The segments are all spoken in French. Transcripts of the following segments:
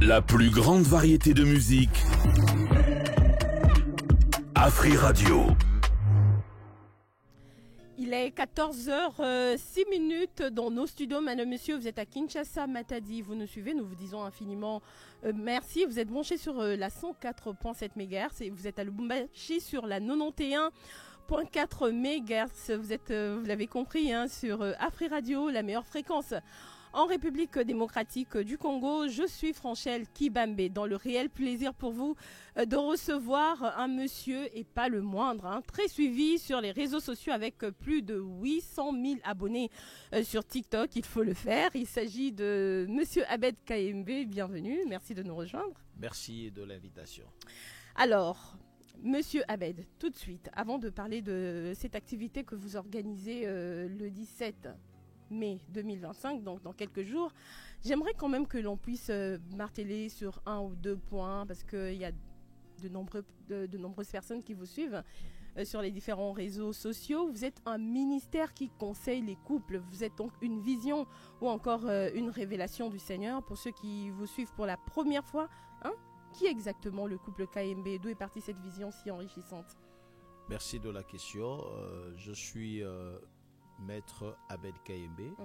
La plus grande variété de musique. Afri Radio. Il est 14h06 dans nos studios. Madame, monsieur, vous êtes à Kinshasa, Matadi. Vous nous suivez, nous vous disons infiniment merci. Vous êtes branchés sur la 104.7 MHz et vous êtes à Lubumbashi sur la 91.4 MHz. Vous l'avez compris, hein, sur Afri Radio, la meilleure fréquence. En République démocratique du Congo, je suis Franchelle Kibambe, dans le réel plaisir pour vous de recevoir un monsieur, et pas le moindre, hein, très suivi sur les réseaux sociaux avec plus de 800 000 abonnés sur TikTok, il faut le faire. Il s'agit de monsieur Abed Kayembe, bienvenue, merci de nous rejoindre. Merci de l'invitation. Alors, monsieur Abed, tout de suite, avant de parler de cette activité que vous organisez le 17 mai 2025, donc dans quelques jours, j'aimerais quand même que l'on puisse marteler sur un ou deux points, parce qu'il y a de nombreuses personnes qui vous suivent sur les différents réseaux sociaux. Vous êtes un ministère qui conseille les couples, vous êtes donc une vision ou encore une révélation du Seigneur. Pour ceux qui vous suivent pour la première fois, hein, qui est exactement le couple Kayembe? D'où est partie cette vision si enrichissante? Merci de la question. Je suis Maître Abed Kayembe,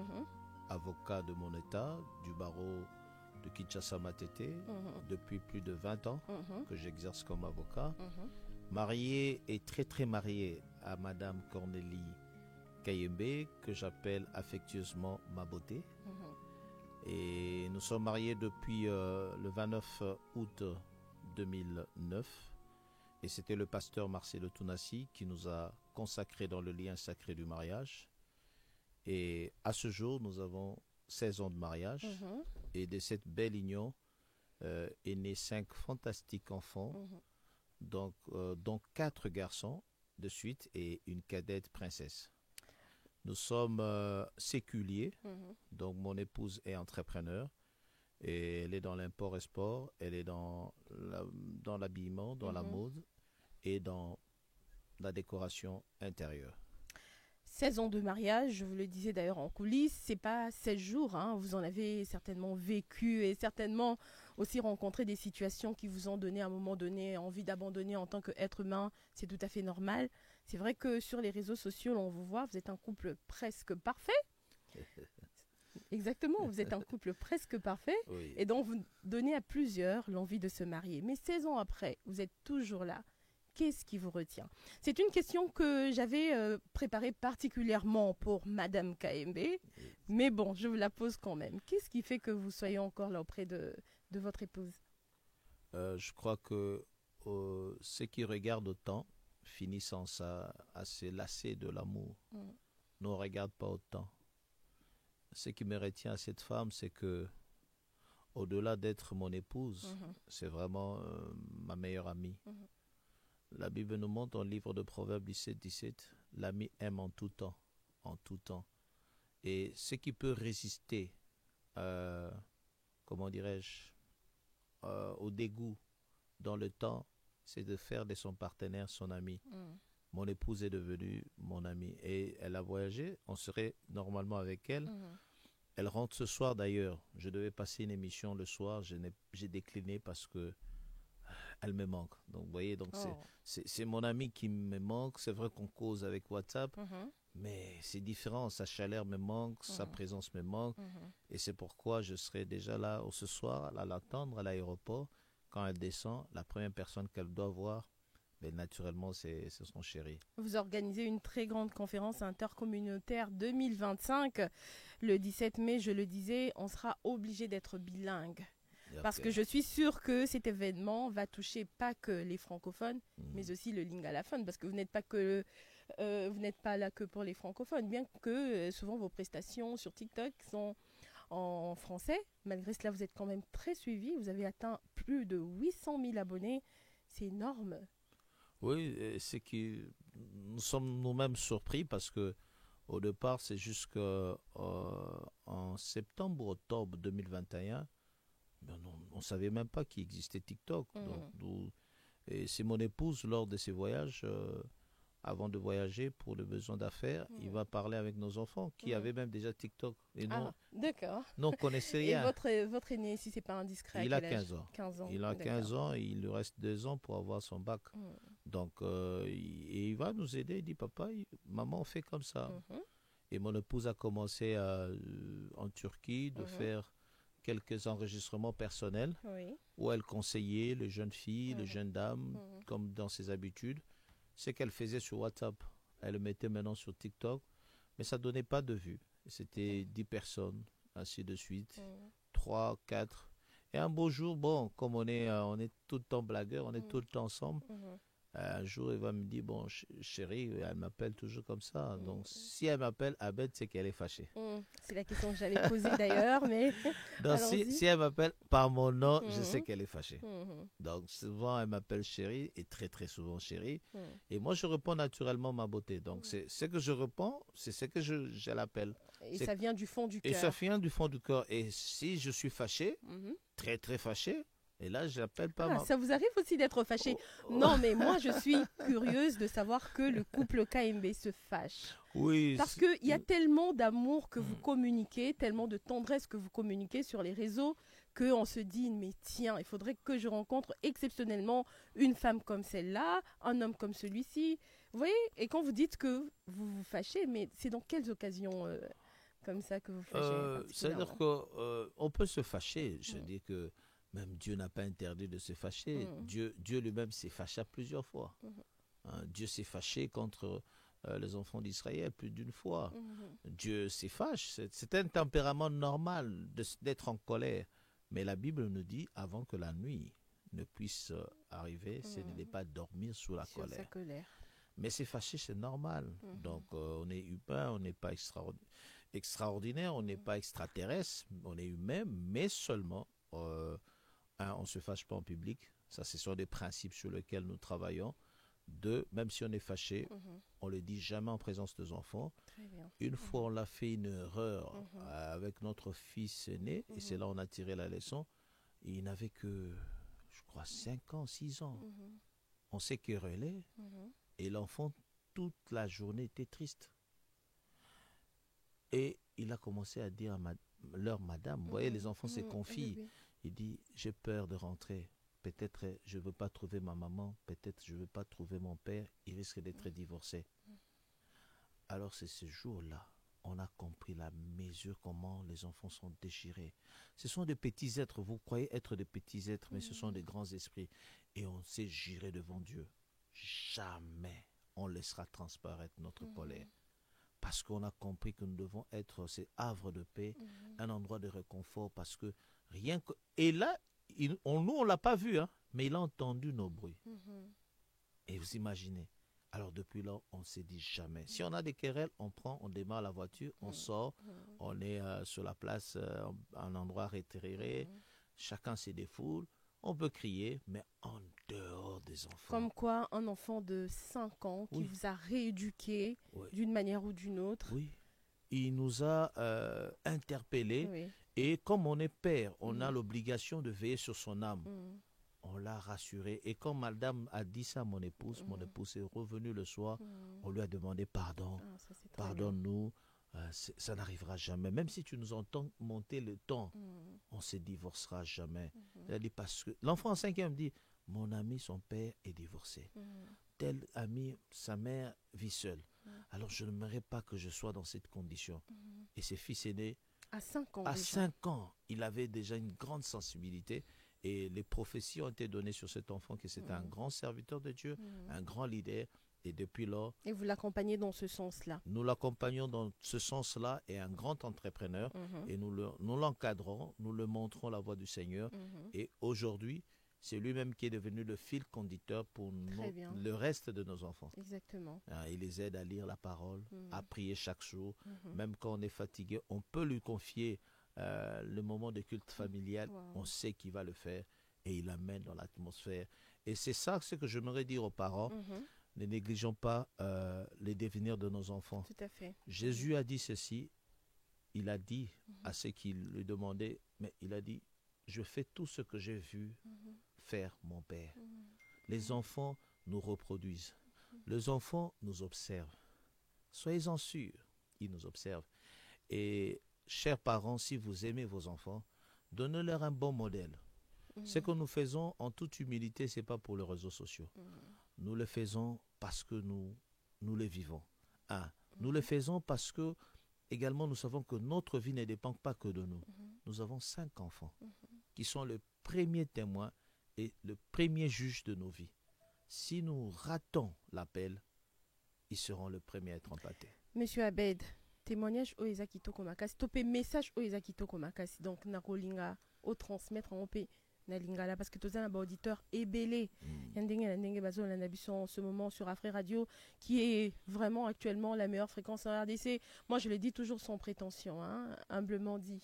avocat de mon état, du barreau de Kinshasa Matete, depuis plus de 20 ans que j'exerce comme avocat. Marié et très très marié à Madame Cornélie Kayembe, que j'appelle affectueusement ma beauté. Et nous sommes mariés depuis le 29 août 2009. Et c'était le pasteur Marcelo Tounassi qui nous a consacrés dans le lien sacré du mariage. Et à ce jour, nous avons 16 ans de mariage. Et de cette belle union est né 5 fantastiques enfants, donc, dont 4 garçons de suite et une cadette princesse. Nous sommes séculiers, donc mon épouse est entrepreneur. Et elle est dans l'import-export, elle est dans l'habillement, dans la mode et dans la décoration intérieure. 16 ans de mariage, je vous le disais d'ailleurs en coulisses, c'est pas 16 jours, hein, vous en avez certainement vécu et certainement aussi rencontré des situations qui vous ont donné à un moment donné envie d'abandonner en tant qu'être humain, c'est tout à fait normal. C'est vrai que sur les réseaux sociaux, on vous voit, vous êtes un couple presque parfait. Exactement, vous êtes un couple presque parfait, oui. Et donc vous donnez à plusieurs l'envie de se marier. Mais 16 ans après, vous êtes toujours là. Qu'est-ce qui vous retient? C'est une question que j'avais préparée particulièrement pour Madame Kayembe, mais bon, je vous la pose quand même. Qu'est-ce qui fait que vous soyez encore là auprès de votre épouse? Je crois que ceux qui regardent autant finissent assez lassés de l'amour. Ne regardent pas autant. Ce qui me retient à cette femme, c'est que, au-delà d'être mon épouse, c'est vraiment ma meilleure amie. La Bible nous montre dans le livre de Proverbes 17, l'ami aime en tout temps, en tout temps. Et ce qui peut résister, comment dirais-je, au dégoût dans le temps, c'est de faire de son partenaire son ami. Mon épouse est devenue mon amie et elle a voyagé. On serait normalement avec elle. Elle rentre ce soir d'ailleurs. Je devais passer une émission le soir. J'ai décliné parce que elle me manque. Donc vous voyez, donc c'est mon amie qui me manque. C'est vrai qu'on cause avec WhatsApp, mais c'est différent. Sa chaleur me manque, sa présence me manque. Et c'est pourquoi je serai déjà là ce soir à l'attendre à l'aéroport. Quand elle descend, la première personne qu'elle doit voir, mais naturellement, c'est son chéri. Vous organisez une très grande conférence intercommunautaire 2025. Le 17 mai, je le disais, on sera obligé d'être bilingue. Parce que je suis sûre que cet événement va toucher pas que les francophones, mais aussi le lingalaphone. Parce que vous n'êtes pas là que pour les francophones. Bien que souvent vos prestations sur TikTok sont en français. Malgré cela, vous êtes quand même très suivi. Vous avez atteint plus de 800 000 abonnés. C'est énorme. Oui, c'est que nous sommes nous-mêmes surpris parce que au départ, c'est jusqu'en septembre, octobre 2021, on ne savait même pas qu'il existait TikTok. Et c'est mon épouse, lors de ses voyages, avant de voyager pour le besoin d'affaires, il va parler avec nos enfants qui avaient même déjà TikTok. Et d'accord. Nous, on ne connaissait rien. Et votre aîné, si ce n'est pas indiscret, il a 15 ans. 15 ans. Il a 15 ans et il lui reste 2 ans pour avoir son bac. Donc, il va nous aider. Il dit, papa, maman, on fait comme ça. Et mon épouse a commencé en Turquie de faire quelques enregistrements personnels où elle conseillait les jeunes filles, les jeunes dames, comme dans ses habitudes. Ce qu'elle faisait sur WhatsApp, elle le mettait maintenant sur TikTok, mais ça ne donnait pas de vues. C'était 10 personnes, ainsi de suite, 3, 4. Et un beau jour, bon, comme on est tout le temps blagueurs, on est tout le temps ensemble, un jour, il va me dire, bon, chérie, elle m'appelle toujours comme ça. Donc, si elle m'appelle Abed, c'est qu'elle est fâchée. C'est la question que j'avais posée d'ailleurs, mais... Donc, si elle m'appelle par mon nom, je sais qu'elle est fâchée. Donc, souvent, elle m'appelle chérie, et très, très souvent chérie. Et moi, je réponds naturellement ma beauté. Donc, c'est ce que je réponds, c'est ce que je l'appelle. Et ça vient du fond du cœur. Et ça vient du fond du cœur. Et si je suis fâché, très, très fâché, et là, je n'appelle pas Ça vous arrive aussi d'être fâché? Non, mais moi, je suis curieuse de savoir que le couple KMB se fâche. Oui. Parce qu'il y a tellement d'amour que vous communiquez, tellement de tendresse que vous communiquez sur les réseaux, qu'on se dit, mais tiens, il faudrait que je rencontre exceptionnellement une femme comme celle-là, un homme comme celui-ci. Vous voyez? Et quand vous dites que vous vous fâchez, mais c'est dans quelles occasions comme ça que vous fâchez? C'est-à-dire qu'on peut se fâcher. Je dis que même Dieu n'a pas interdit de se fâcher. Dieu lui-même s'est fâché plusieurs fois. Dieu s'est fâché contre les enfants d'Israël plus d'une fois. Dieu s'est fâché. C'est un tempérament normal d'être en colère. Mais la Bible nous dit, avant que la nuit ne puisse arriver, ce n'est pas dormir sous la colère. Mais se fâcher, c'est normal. Donc, on est humain, on n'est pas extraordinaire, on n'est pas extraterrestre, on est humain, mais seulement... on ne se fâche pas en public. Ça, ce sont des principes sur lesquels nous travaillons. 2, même si on est fâché, on ne le dit jamais en présence des enfants. Une fois, on l'a fait une erreur avec notre fils aîné, et c'est là on a tiré la leçon. Il n'avait que, je crois, 5 ans, 6 ans. On s'est querellé, et l'enfant, toute la journée, était triste. Et il a commencé à dire à leur madame, vous voyez, les enfants se confient. Il dit, j'ai peur de rentrer. Peut-être je ne veux pas trouver ma maman. Peut-être je ne veux pas trouver mon père. Il risque d'être divorcé. Alors c'est ce jour-là, on a compris la mesure, comment les enfants sont déchirés. Ce sont des petits êtres. Vous croyez être des petits êtres, mais ce sont des grands esprits. Et on s'est juré devant Dieu. Jamais on laissera transparaître notre colère. Parce qu'on a compris que nous devons être ces havres de paix, un endroit de réconfort, parce que rien que... Et là, nous, on ne l'a pas vu, mais il a entendu nos bruits. Et vous imaginez. Alors depuis là, on ne s'est dit jamais. Si on a des querelles, on démarre la voiture, on sort, on est sur la place, un endroit retiré, chacun se défoule, on peut crier, mais en dehors des enfants. Comme quoi, un enfant de 5 ans qui vous a rééduqué d'une manière ou d'une autre. Oui, il nous a interpellés. Et comme on est père, on a l'obligation de veiller sur son âme. On l'a rassuré. Et quand madame a dit ça à mon épouse est revenue le soir, on lui a demandé pardon. Pardonne-nous, ça n'arrivera jamais. Même si tu nous entends monter le temps, on ne se divorcera jamais. Elle a dit, parce que l'enfant en 5e dit, mon ami, son père est divorcé. Tel ami, sa mère vit seule. Alors je n'aimerais pas que je sois dans cette condition. Et ses fils aînés, à 5 ans. À 5 ans, il avait déjà une grande sensibilité et les prophéties ont été données sur cet enfant que c'était un grand serviteur de Dieu, un grand leader. Et depuis là... Et vous l'accompagnez dans ce sens-là? Nous l'accompagnons dans ce sens-là et un grand entrepreneur. Et nous l'encadrons, nous le montrons la voie du Seigneur. Et aujourd'hui, c'est lui-même qui est devenu le fil conducteur pour le reste de nos enfants. Exactement. Il les aide à lire la parole, à prier chaque jour. Même quand on est fatigué, on peut lui confier le moment de culte familial. On sait qu'il va le faire et il l'amène dans l'atmosphère. Et c'est ça ce que j'aimerais dire aux parents. Ne négligeons pas les devenirs de nos enfants. Tout à fait. Jésus a dit ceci. Il a dit à ceux qui lui demandaient, mais il a dit, je fais tout ce que j'ai vu faire mon Père. Les enfants nous reproduisent. Les enfants nous observent. Soyez-en sûrs, ils nous observent. Et chers parents, si vous aimez vos enfants, donnez-leur un bon modèle. Ce que nous faisons en toute humilité, ce n'est pas pour les réseaux sociaux. Nous le faisons parce que nous le vivons. Nous le faisons parce que également nous savons que notre vie ne dépend pas que de nous. Nous avons 5 enfants qui sont le premier témoin et le premier juge de nos vies. Si nous ratons l'appel, ils seront le premier à être empathés. Monsieur Abed, témoignage au Ezakito Komakasi, topé message au Ezakito Komakasi, donc Nakolinga, au transmettre en paix. Lingala, parce que tous les auditeurs est belé. En ce moment sur Afri Radio, qui est vraiment actuellement la meilleure fréquence en RDC. Moi, je le dis toujours sans prétention, hein, humblement dit.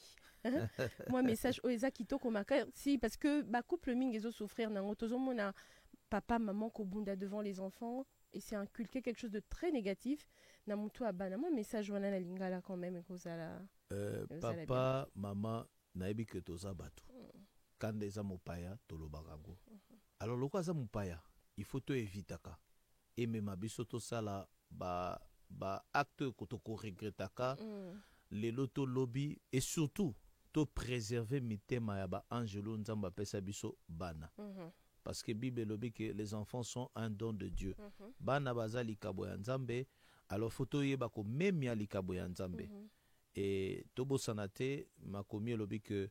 Moi, message au Ezakito Komakasi, parce que couple mingezo souffrir, na papa, maman, kobunda devant les enfants, et c'est inculquer quelque chose de très négatif. Na mutu abana, moi, message wana na lingala quand même. Papa, maman, naebi que toza batu. Quand eza mopaya tolobakango. Alors loko aza mopaya, il faut to évitaka. Et même biso to sala ba acte kotoko regretaka, les loto lobby et surtout to préserver mitema ya ba angelo nzamba pesa biso bana. Parce que Bible lobby que les enfants sont un don de Dieu. Bana baza likabo ya nzambe, alors photo yeba ko memia likabo ya nzambe. Et tobo sanate makomi lobby que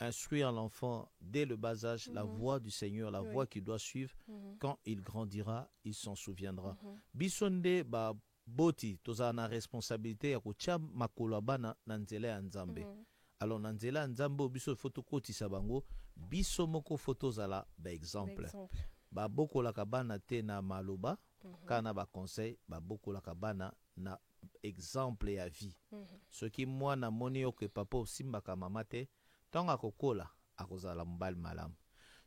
instruire l'enfant dès le bas âge la voie du Seigneur, la voie qu'il doit suivre. Quand il grandira, il s'en souviendra. Bisonde ba boti toza na responsabilité ya kotia makolo bana na nzela ya nzambe. Alors na nzela ya nzambe biso photo kotisa bango, biso moko photo zala ba exemple. Ba bokola kabana te na maloba, kana ba conseil, ba bokola kabana na exemple ya vie. Ce qui moi na moni yo que papa osimbaka mama te, tanga kokola akozala mbali malamu.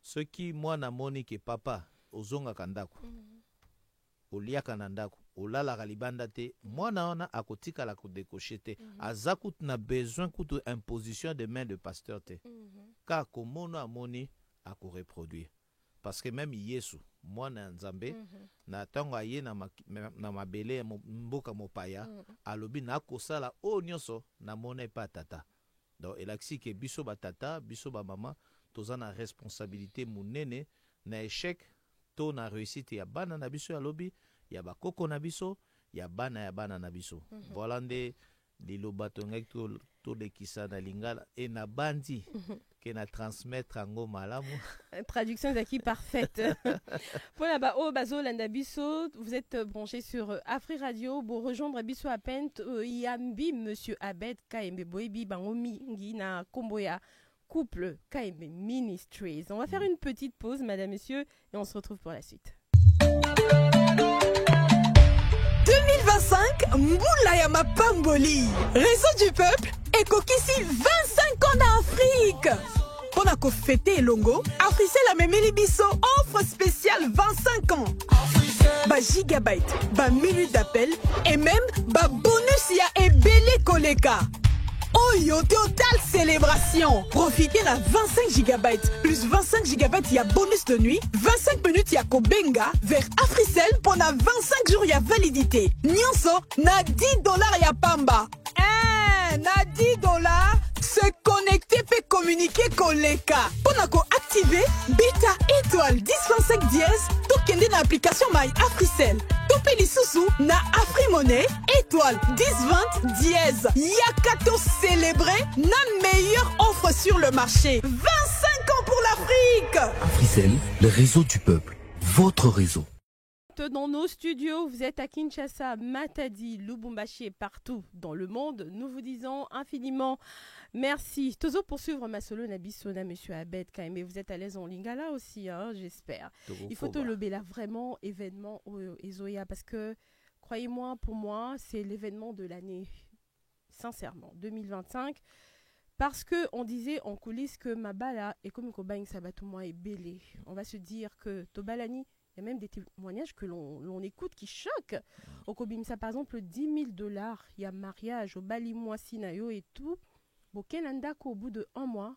Ce qui moi na moni ke papa ozonga kandako. Oliaka na ndako, olalaka libanda te, mwana wana akotika la kodécocher te. Azakut na besoin kutu imposition de main de pasteur te. Ka komono amoni ako reproduire. Parce que même Yesu, mwana nzambe, na tanga ye na mabele mboka mopaya, alobi na kosala o nyonso na mona pa tata. Donc, il a dit que biso ba tata, biso ba maman, toza na responsabilité munene na échec, to na réussite ya bana na biso ya lobi, ya ba koko na biso, ya bana na biso. Voilà nde liloba tongek to de kisa na lingala et na bandi que na transmettre ngo malamu. Traduction zaki parfaite. Voilà bazo landa biso, vous êtes branché sur Afri Radio pour rejoindre biso à peine yambi monsieur Abed Kaembe Boebi bangomi ngi na komboya couple Kaembe Ministries. On va faire une petite pause madame messieurs et on se retrouve pour la suite. 2025 Mboula ya Mapamboli. Réseau du peuple ekokisi 25 ans d'Afrique. Pour ko fêter Longo, Africell a memeli biso offre spéciale 25 ans. Ba gigabyte, ba minute d'appel et même ba bonus ya ebele koleka. Oyo total célébration. Profitez la 25 gigabytes plus 25 gigabytes ya bonus de nuit, 25 minutes ya kobenga vers Africell pendant 25 jours ya validité. Nyonso na $10 ya pamba. Na $10 se connecter peut communiquer koleka. Pour activer beta étoile 1025 dièse tokende na application My Africell. Topé lisusu na Afrimonnaie étoile 1020 dièse. Yakato célébrer na meilleure offre sur le marché. 25 ans pour l'Afrique. Africell, le réseau du peuple. Votre réseau. Dans nos studios, vous êtes à Kinshasa, Matadi, Lubumbashi et partout dans le monde. Nous vous disons infiniment merci. Toujours poursuivre ma solo Nabisona, monsieur Abed Kaembe. Vous êtes à l'aise en lingala aussi, hein, j'espère. Il faut te lever là, vraiment, événement au Ezoya, parce que, croyez-moi, pour moi, c'est l'événement de l'année, sincèrement, 2025. Parce qu'on disait en coulisses que Mabala et comme Kobang Sabatouma est belé. On va se dire que Tobalani, il y a même des témoignages que l'on écoute qui choquent. Au Kobimsa, par exemple, $10,000, il y a mariage au Bali Sinayo et tout. Bokelandako, au bout de 1 mois,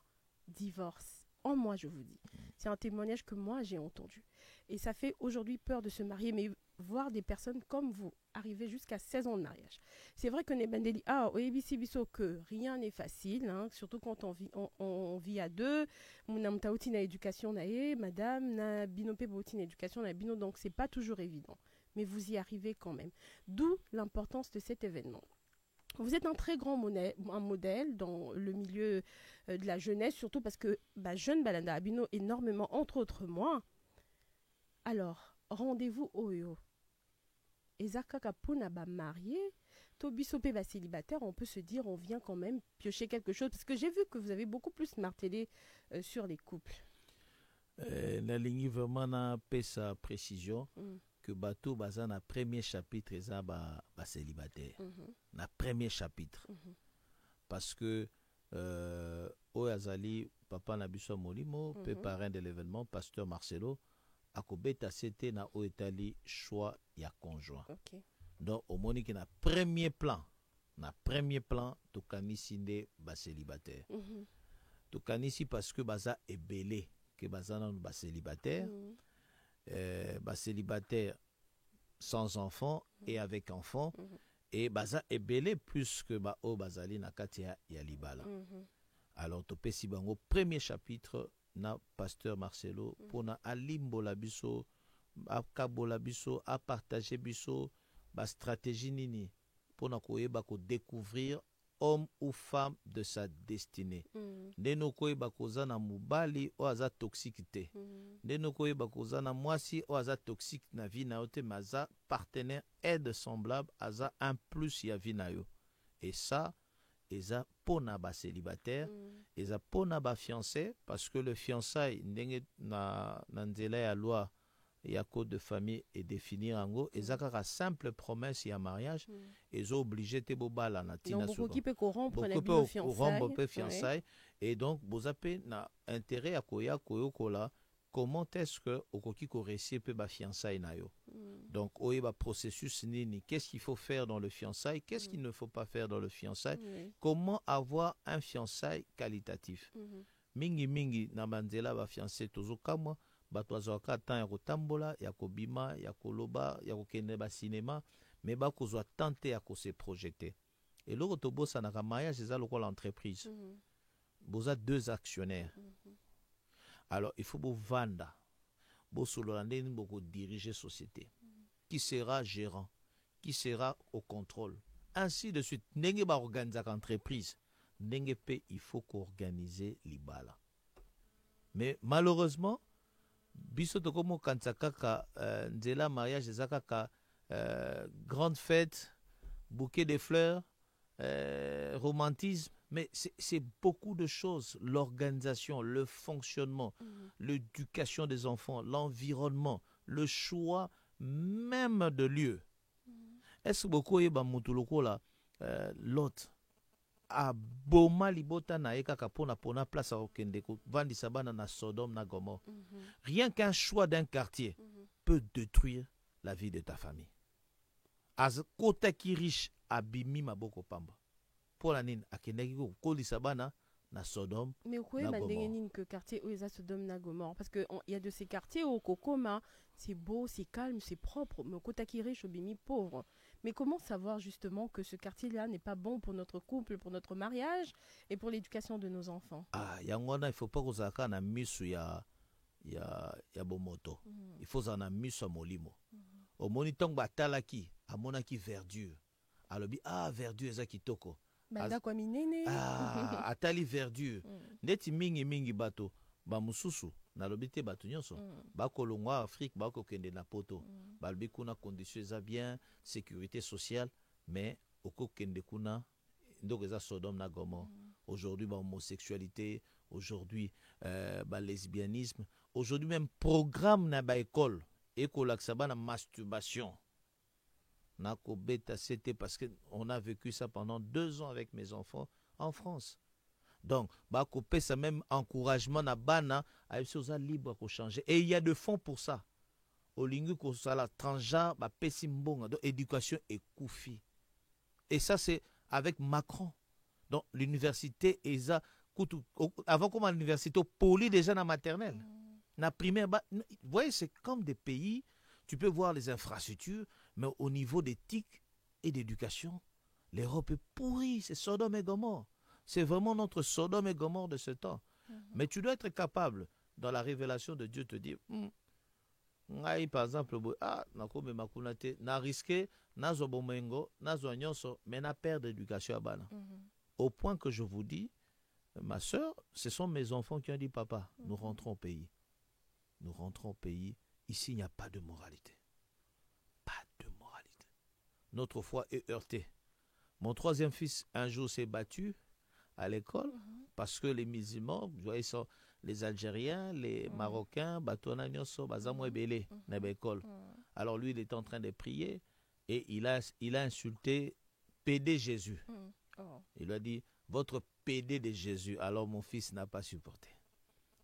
divorce. 1 mois, je vous dis. C'est un témoignage que moi, j'ai entendu. Et ça fait aujourd'hui peur de se marier. Mais voir des personnes comme vous arriver jusqu'à 16 ans de mariage. C'est vrai que Nebandeli, au ABC Bisso, que rien n'est facile, hein, surtout quand on vit à deux. Madame Taouti na éducation nae, madame na binope bouti na éducation na bino, donc c'est pas toujours évident. Mais vous y arrivez quand même. D'où l'importance de cet événement. Vous êtes un très grand modèle dans le milieu de la jeunesse, surtout parce que jeune Balanda Abino énormément, entre autres moi. Alors, rendez-vous Oyo. Ezaka Pona ba marié, Tobisope ba célibataire, on peut se dire on vient quand même piocher quelque chose, parce que j'ai vu que vous avez beaucoup plus martelé sur les couples. La ligne vraiment n'a pas sa précision. Que bateau baza na premier chapitre eza ba célibataire na premier chapitre parce que Oyazali papa na biso molimo pe parrain de l'événement pasteur Marcelo akobeta c'était na oetali choix ya conjoint donc au monique na premier plan to kanisi nde ba célibataire to kanisi parce que baza ebelé que baza na ba célibataire célibataire sans enfant et avec enfant et baza ebele plus que bazali na katia ya libala. Alors topesi bango premier chapitre na pasteur Marcelo pona alimbo la biso akabola biso a partager biso ba stratégie nini pona koyeba ko découvrir homme ou femme de sa destinée. Ndeno koyeba koza na mubali o aza toxique te. Ndeno koyeba koza na mwasi o aza toxique na vie na yo te, maza partenaire aide semblable aza un plus ya vie na yo. Et ça eza pona ba célibataire, eza pona ba fiancé parce que le fiançailles ndenge na nzela ya loi ya code de famille et définir ango ezaka simple promesse ya mariage ezo obligé te bobala na tina souvent beaucoup qui peut corrompre la fiançailles et donc bozape na intérêt à koya koyokola comment est-ce que okoki ko récipe ba fiançailles na yo donc oyeba processus nini, qu'est-ce qu'il faut faire dans le fiançailles, qu'est-ce qu'il ne faut pas faire dans le fiançailles, comment avoir un fiançailles qualitatif. Mingi na manzela ba fiancé tozo kamwa bato azwaka temps ya kotambola ya kobima ya koloba ya kokende ba cinéma mais bakozwa tante ya ko se projeter et loko tobosa na mariage eza lokola l'entreprise boza deux actionnaires alors il faut bovanda bosolola ndeni boko diriger société qui sera gérant, qui sera au contrôle, ainsi de suite. Ndenge ba organiser entreprise ndenge pe il faut qu'organiser libala mais malheureusement biso tokomo kanisa kaka nzela mariage eza kaka grande fête, bouquet de fleurs, romantisme, mais c'est beaucoup de choses, l'organisation, le fonctionnement, l'éducation des enfants, l'environnement, le choix même de lieu. Est-ce que beaucoup yeba mutuloko la l'autre a boma libota na kaka pona place au kendeko vandi sabana na Sodome na Gomorrhe. Rien qu'un choix d'un quartier peut détruire la vie de ta famille. Az kota ki riche abimi maboko pamba. Pour la nine akendeki ko lisabana na Sodome. Mais au quoi mandengeni que quartier où ils a Sodome na Gomorrhe parce que il y a de ces quartiers au Kokoma, c'est beau, c'est calme, c'est propre, mais au kota ki riche obimi pauvre. Mais comment savoir justement que ce quartier-là n'est pas bon pour notre couple, pour notre mariage et pour l'éducation de nos enfants? Yangwana, il ne faut pas que ça na misu ya bomoto. Il faut ça na misu molimo. Au monitong batalaki, amonaki verdure. Alobi verdure ezaki toko. Banda kwa minene. Atali verdure. Neti mingi bato ba mususu. Nalobi te bato nyonso bakolongwa Afrique bakokende na poto balobi kuna condition eza bien, sécurité sociale, mais okokende kuna ndoko eza Sodome na Gomorrhe. Aujourd'hui homosexualité, aujourd'hui lesbianisme, aujourd'hui même programme na ba école ekolakisa bana masturbation nako beta c'était parce que on a vécu ça pendant 2 ans avec mes enfants en France. Donc, bah couper ça même encouragement na bana à choses libre pour changer. Et il y a de fonds pour ça. Au lingu ko sala tranja ba pesimbonga donc éducation et koufi. Et ça c'est avec Macron. Donc l'université eza avant comme à l'université poli déjà na maternelle. Na primaire vous voyez c'est comme des pays Tu peux voir les infrastructures, mais au niveau d'éthique et d'éducation, l'Europe est pourrie. C'est Sodome et Gomorre. C'est vraiment notre Sodome et Gomorre de ce temps. Mais tu dois être capable, dans la révélation de Dieu, te dire, par exemple, na risqué, na zobomengo, na zoanyonso, mais na perte d'éducation à bana. Au point que je vous dis, ma soeur, ce sont mes enfants qui ont dit, papa, nous rentrons au pays. Nous rentrons au pays. Ici, il n'y a pas de moralité. Pas de moralité. Notre foi est heurtée. Mon troisième fils, un jour, s'est battu à l'école parce que les musulmans, vous voyez, sont les Algériens, les Marocains, alors lui, il était en train de prier et il a insulté PD Jésus. Il lui a dit, votre PD de Jésus. Alors mon fils n'a pas supporté.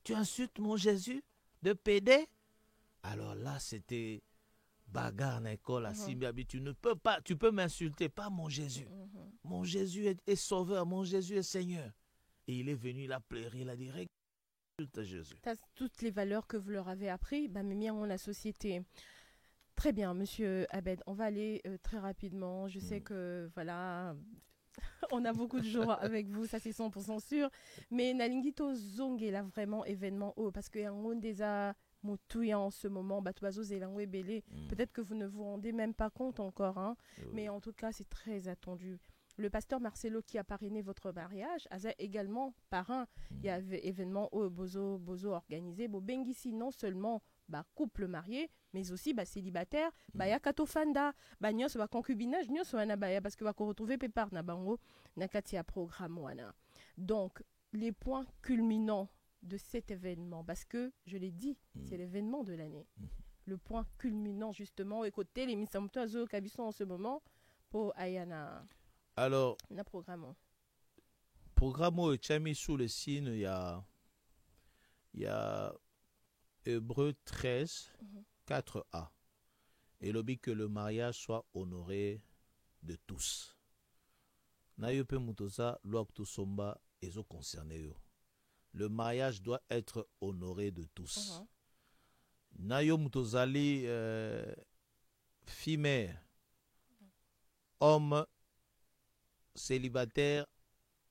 Tu insultes mon Jésus de PD? Alors là, c'était bagarre dans l'école. Tu ne peux pas, tu peux m'insulter, pas mon Jésus. Mon Jésus est sauveur, mon Jésus est Seigneur. Et il est venu, il a pleuré, il a dit, insulte Jésus. Toutes les valeurs que vous leur avez apprises, mis en la société. Très bien, monsieur Abed, on va aller très rapidement. Je sais que, voilà, on a beaucoup de jours avec vous, ça c'est 100% sûr. Mais Nalingito Zongue est là vraiment événement haut, parce qu'il y a un déjà moutouillant en ce moment, peut-être que vous ne vous rendez même pas compte encore, hein, mais en tout cas c'est très attendu. Le pasteur Marcelo qui a parrainé votre mariage a également parrain. Il y avait événement au Bozo organisé. Bengisi non seulement couple marié, mais aussi célibataire. Il y a katofanda, nyos concubinage, nyos wana parce que va retrouver pépar na bango na katia programme wana. Donc les points culminants de cet événement, parce que je l'ai dit, c'est l'événement de l'année. Le point culminant justement, écoutez les misamtoazo qui sont en ce moment pour Ayana. Alors, programme est chami sous le signe, il y a Hébreux 13, 4a. Et le but que le mariage soit honoré de tous. Nayope mutoza loak somba ezo concerné yo. Le mariage doit être honoré de tous. Nayo mutozali fille, homme célibataire,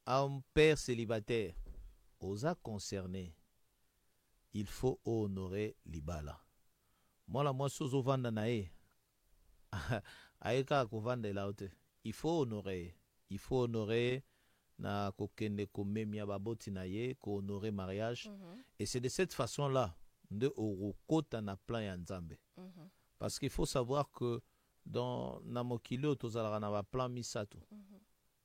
homme père célibataire, osa concerné, il faut honorer libala. Moi sozo vanda nae, aeka kovanda ilaute. Il faut honorer na kokende komemia baboti naye, ko honorer mariage. Et c'est de cette façon-là de orokota na plan ya nzambe. Parce qu'il faut savoir que dans namokilo tozalaka na ba plan misato.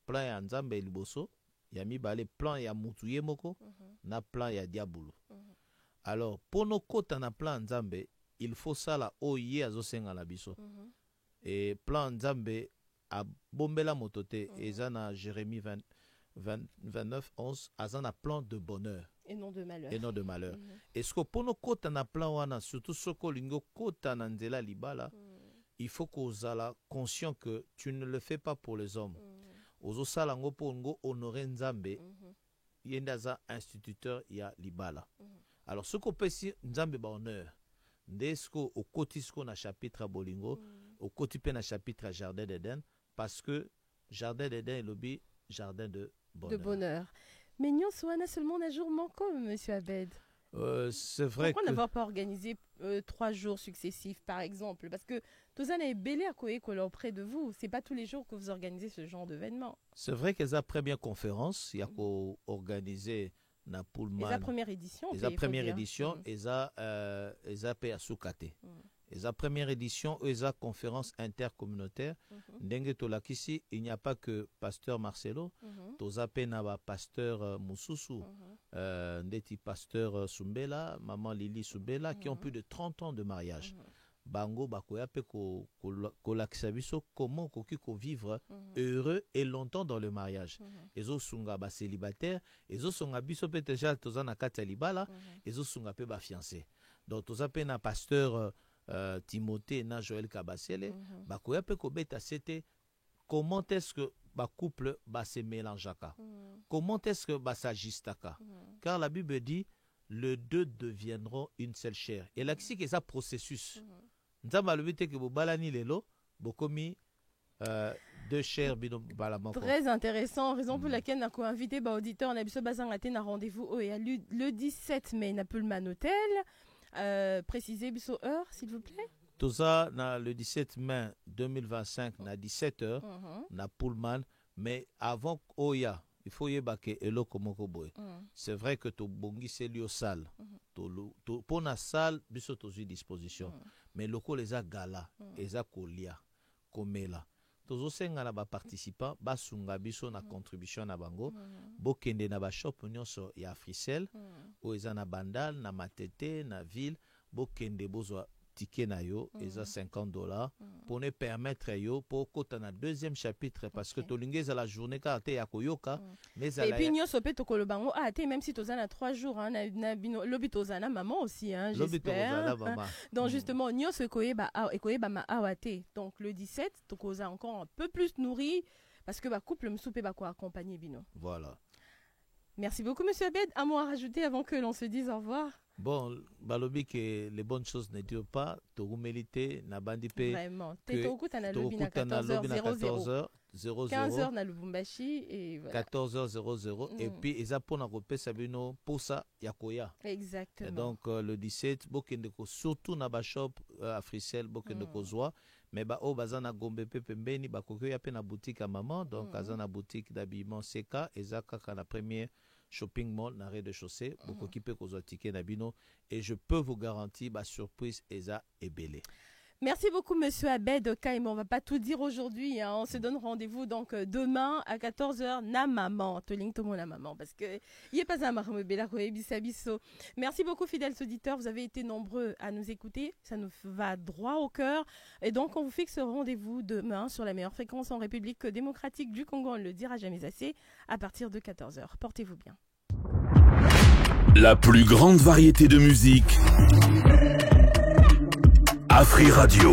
Plan ya nzambe liboso, ya mibale plan ya mutuye moko, na plan ya diabolo. Alors, pour nos kota na plan nzambe, il faut ça la oye azosenga na biso. Et plan nzambe a bombela motote, eza na Jérémie 29, 11, azana plan de bonheur. Et non de malheur. Et non de malheur. Est-ce que pour nos kota na plan wana, surtout soko lingo kota na nzela libala, il faut qu'on soit conscient que tu ne le fais pas pour les hommes. Ozo salango pour ngo honorer nzambe, yendaza instituteur ya libala. Alors ce qu'on peut dire nzambe ba honneur, ndesko au kotisko na chapitre bolingo, au kotipe na chapitre jardin d'Éden, parce que jardin d'Éden est le jardin de bonheur. De bonheur. Mais nous sommes seulement un jour manquant, monsieur Abed. C'est vrai. Pourquoi n'avoir pas organisé 3 jours successifs, par exemple? Parce que tout ça n'est belé à quoi auprès de vous. C'est pas tous les jours que vous organisez ce genre d'événement. C'est vrai qu'ils ont première conférence, il y a qu'à organiser na Pullman. Et la première édition. Et la première édition, ils ont payé à Soukate. Et la première édition, ils ont conférence intercommunautaire. Dengue Tolakisi, il n'y a pas que pasteur Marcelo, Tozape Naba pasteur Moussousou, Ndeti pasteur Sumbela, maman Lili Sumbela, qui ont plus de 30 ans de mariage. Bango bakoyape kolaksabiso comment ko vivre heureux et longtemps dans le mariage. Ezo sunga ba célibataire, ezo sunga biso pe déjà tozana kata libala, ezo sunga pe ba fiancé. Donc tozape na pasteur Timothée na Joël Kabasele, bakoyape ko beta c'était comment est-ce que ba couple ba se mélangeaka. Comment est-ce que ba s'ajustaka. Car la Bible dit le deux deviendront une seule chair. Et là, c'est ça processus. Nzamba le but que vous balani lelo, bokomi deux chers bino balamoko. Très intéressant, raison pour laquelle on a invité auditeur on a biso bazangate na rendez-vous le 17 mai na Pullman Hotel. Précisez biso heure s'il vous plaît. Tout ça le 17 mai 2025 na 17h na Pullman, mais avant Oya il faut y baquer elo komoko boy. C'est vrai que to bongi c'est lieu salle. To pour na salle biso to disposition. Mais loko les a gala, les a kolia, komela. Tozo senga na ba participant basunga biso na contribution na bango. Bokende na ba shop nyonso ya Africell, o eza na Bandal, na Matete, na ville, bokende bozwa ticket na yo, eza $50 pour ne permettre yo pour kota na deuxième chapitre parce que tolingeza la journée ka te ya koyoka mais et puis nyonso pe tokolo bango te même si tozana 3 jours hein na bino lobi tozana maman aussi hein j'espère donc justement nyonso koyeba ma awate donc le 17 tokoza encore un peu plus nourri parce que ba couple msoupe ba ko accompagner bino. Voilà. Merci beaucoup monsieur Abed, un mot à rajouter avant que l'on se dise au revoir. Bon, balobi que les bonnes choses ne durent pas, torumélité, na bandipe. Vraiment. T'es na lobi na 14h00. 15h na Lubumbashi et voilà. 14h00 et puis ils apprennent à repérer Sabino pour ça yakoya. Exactement. Et donc le 17 bokendeko surtout na ba shop Africell bokendeko zoa mais ba o bazana gombe pepe mbeni bakoko ya pe na boutique à maman donc azana boutique d'habillement CK ezaka kana première shopping mall na rez-de-chaussée beaucoup qui peut causer ticket nabino et je peux vous garantir ba surprise eza ebele. Merci beaucoup monsieur Abed Kaim, on va pas tout dire aujourd'hui hein. On se donne rendez-vous donc demain à 14h na maman toling to la maman parce que il est pas un marmebela bisabiso. Merci beaucoup fidèles auditeurs, vous avez été nombreux à nous écouter, ça nous va droit au cœur et donc on vous fixe rendez-vous demain sur la meilleure fréquence en République démocratique du Congo, on ne le dira jamais assez à partir de 14h. Portez-vous bien. La plus grande variété de musique Afri Radio.